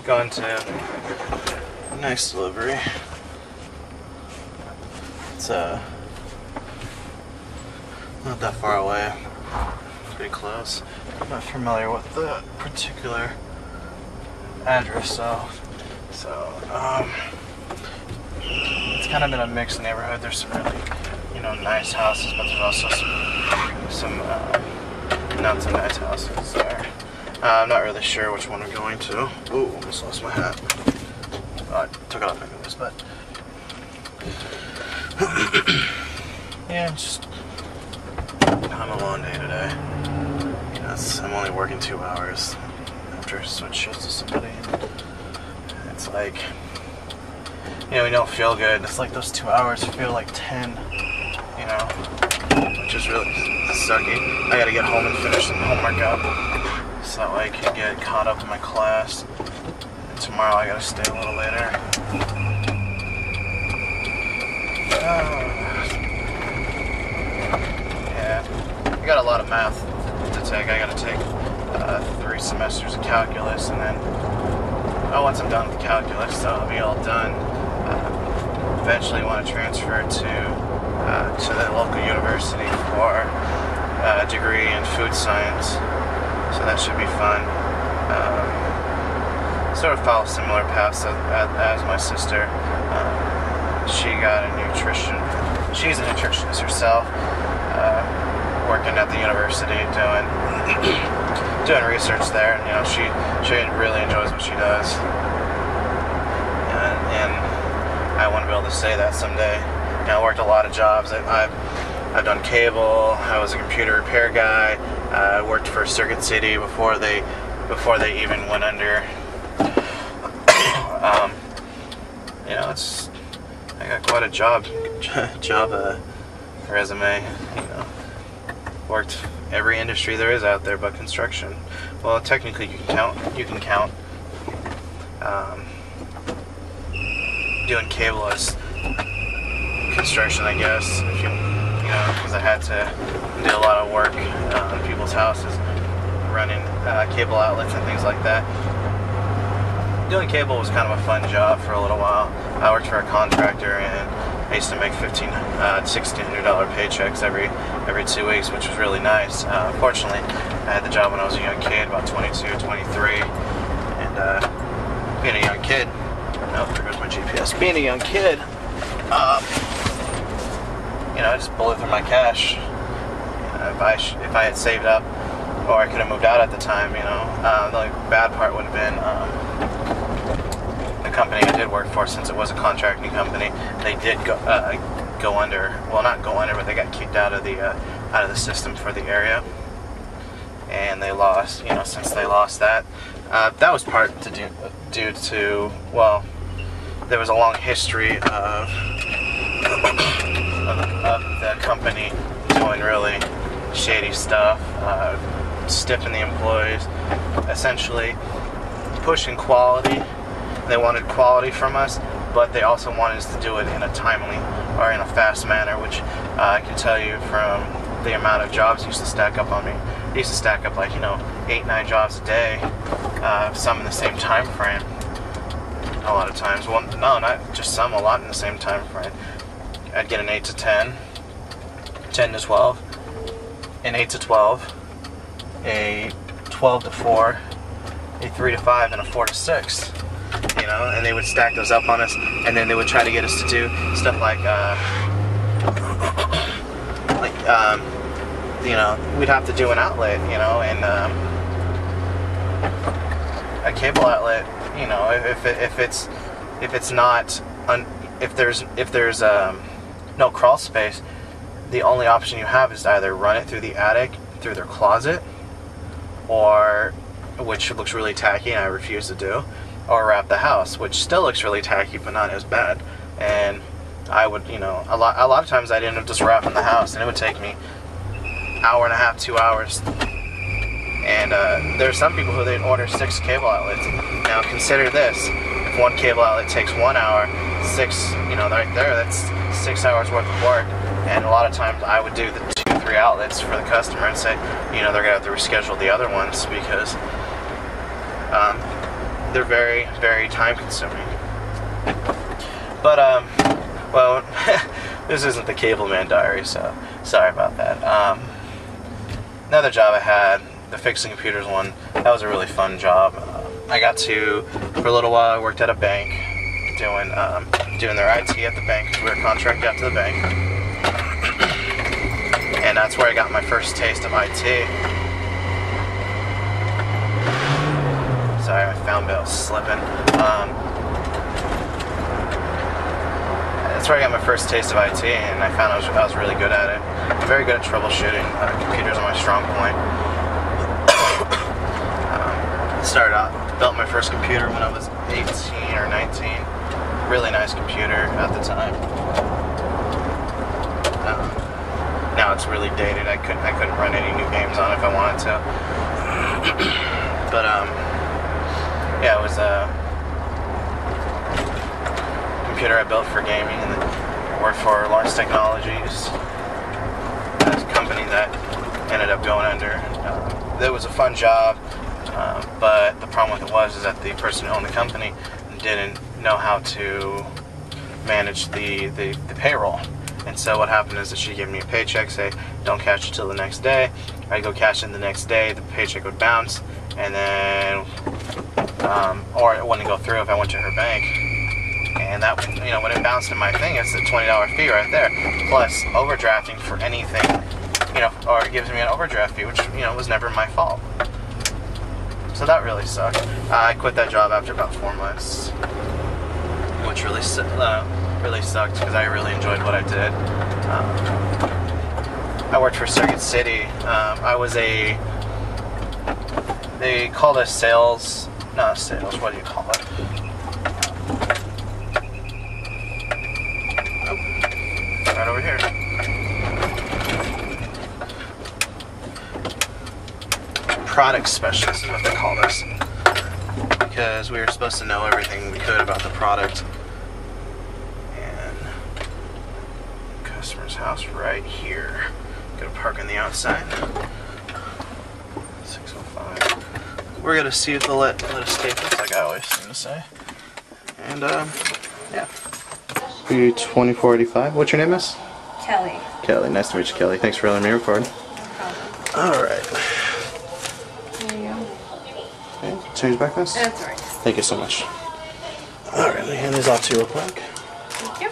going to a nice delivery. It's not that far away. Pretty close. I'm not familiar with the particular address, so it's kind of in a mixed neighborhood. There's some really, nice houses, but there's also some not so nice houses there. I'm not really sure which one I'm going to. Ooh, almost lost my hat. I took it off anyways, but yeah, just I'm a long day today. I'm only working 2 hours after I switch shifts to somebody. It's like, we don't feel good. It's like those 2 hours feel like 10, which is really sucky. I gotta get home and finish some homework up so that way I can get caught up in my class. And tomorrow I gotta stay a little later. Yeah, I got a lot of math to take. I gotta take 3 semesters of calculus, and then once I'm done with calculus, so I'll be all done. Eventually want to transfer to the local university for a degree in food science, so that should be fun. Sort of follow similar paths as my sister. She got a nutrition. She's a nutritionist herself, working at the university doing research there, and she really enjoys what she does, and I want to be able to say that someday. I worked a lot of jobs. I've done cable. I was a computer repair guy. I worked for Circuit City before they even went under. I got quite a job resume. Worked every industry there is out there but construction. Well, technically you can count doing cable as construction, I guess, if because I had to do a lot of work in people's houses, running cable outlets and things like that. Doing cable was kind of a fun job for a little while. I worked for a contractor, and I used to make $1,600 paychecks every 2 weeks, which was really nice. Fortunately, I had the job when I was a young kid, about 22, 23, and being a young kid, there goes my GPS. Being a young kid, I just blew through my cash. If I had saved up, or I could have moved out at the time, the only bad part would have been the company I did work for, since it was a contracting company. They did go under. Well, not go under, but they got kicked out of the system for the area, and they lost. Since they lost that, that was part due to there was a long history of the company doing really shady stuff, stiffing the employees, essentially pushing quality. They wanted quality from us, but they also wanted us to do it in a timely or in a fast manner, which I can tell you from the amount of jobs used to stack up on me. It used to stack up like 8-9 jobs a day, some in the same time frame. A lot of times, well, no, not just some, a lot in the same time frame. I'd get an 8 to 10, 10 to 12, an 8 to 12, a 12 to 4, a 3 to 5, and a 4 to 6. And they would stack those up on us, and then they would try to get us to do stuff like we'd have to do an outlet, and a cable outlet, if there's no crawl space, the only option you have is to either run it through the attic, through their closet, or, which looks really tacky and I refuse to do, or wrap the house, which still looks really tacky but not as bad. And I would, a lot of times I'd end up just wrapping the house, and it would take me hour and a half, 2 hours. And there's some people who they'd order 6 cable outlets. Now consider this: if one cable outlet takes 1 hour, 6, right there, that's 6 hours worth of work. And a lot of times I would do the 2-3 outlets for the customer and say, they're gonna have to reschedule the other ones because they're very, very time consuming. But well, this isn't the Cable Man Diary, so sorry about that. Another job I had, the fixing computers one, that was a really fun job. I got to, for a little while, I worked at a bank doing their IT at the bank, because we were contracted out to the bank. And that's where I got my first taste of IT. Sorry, my phone bill's slipping. That's where I got my first taste of IT, and I found I was really good at it. I'm very good at troubleshooting. Computers are my strong point. Started out, built my first computer when I was 18 or 19. Really nice computer at the time. Now it's really dated. I couldn't run any new games on it if I wanted to. But yeah, it was a computer I built for gaming, and then worked for Lawrence Technologies, a company that ended up going under. It was a fun job, but the problem with it was that the person who owned the company didn't know how to manage the payroll. And so what happened is that she gave me a paycheck, say, don't cash it till the next day. I'd go cash in the next day, the paycheck would bounce, and then, or it wouldn't go through if I went to her bank. And that, when it bounced in my thing, it's a $20 fee right there. Plus overdrafting for anything, or it gives me an overdraft fee, which, was never my fault. So that really sucked. I quit that job after about 4 months, which really sucked because I really enjoyed what I did. I worked for Circuit City. I was they called us not sales, what do you call it? Right over here. Product specialist is what they called us, because we were supposed to know everything we could about the product. And customer's house right here. Gonna park on the outside. 605. We're gonna see if they'll let us take this, like I always seem to say. And yeah. 2485. What's your name, miss? Kelly. Kelly. Nice to meet you, Kelly. Thanks for letting me record. No problem. All right. There you go. Okay. Change back this? That's right. Thank you so much. All right, let me hand these off to you real quick. Thank you.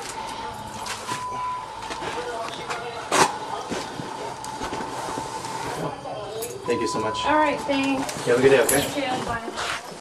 Thank you so much. All right, thanks. You have a good day, okay? You too. Bye.